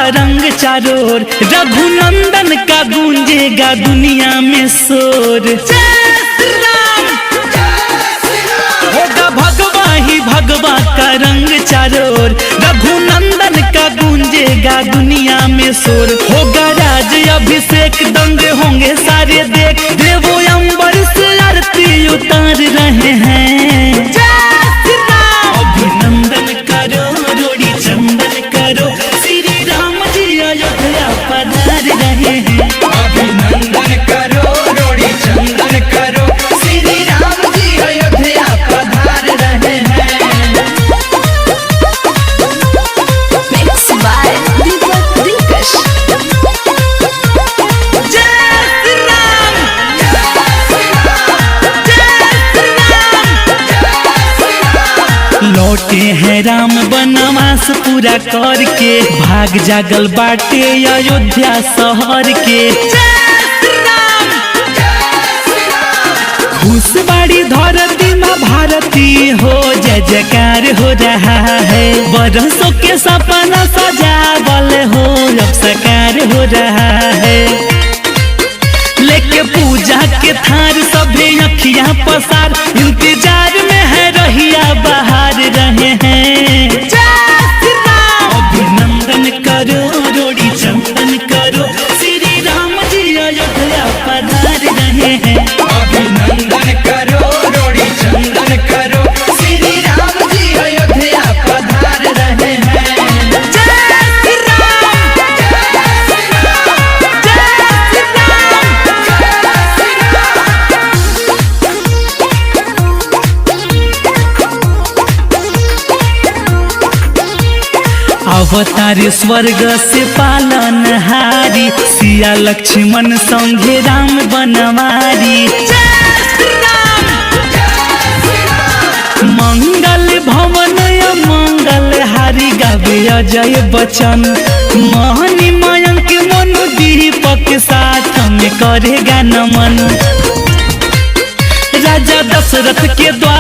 रंग चारों ओर, रघुनंदन का गूंजेगा दुनिया में शोर। होगा भगवा ही भगवा का रंग चारों ओर, रघुनंदन का गूंजेगा दुनिया में शोर। होगा राज अभिषेक, दंग होंगे सारे देख, देवो अंबर से आरती उतार रहे हैं। अभिनंदन करो रोड़ी चंदन करो, श्री राम जी अयोध्या पधार रहे हैं। अभिनंदन करो रोड़ी चंदन करो, श्री राम जी अयोध्या पधार रहे हैं। Mixed by Deepak Dinkash. लौटे हैं राम बनवास पूरा करके, भाग जागल बाटे अयोध्या शहर के। खुश बाड़ी धरती माँ भारती हो, जय जयकार हो रहा है। बरसों के सपना सजावल हो, अब साकार हो रहा है। लेके पूजा के थार सभी अखियां पसार, इंतजार में है रहिया बहार रहे हैं। अभिनंदन करो रोड़ी चंदन करो, श्री राम जी अयोध्या पधार रहे हैं। अभिनंदन करो रोड़ी चंदन करो, श्री राम जी अयोध्या पधार रहे हैं। अवतार स्वर्ग से पालनहारी, सिया लक्ष्मण संगे राम बनवारी। मंगल भवन मंगल हारी, गावे अजय बच्चन मोहनी मयंक मनु दीपक साथ में करेगा नमन। राजा दशरथ के द्वार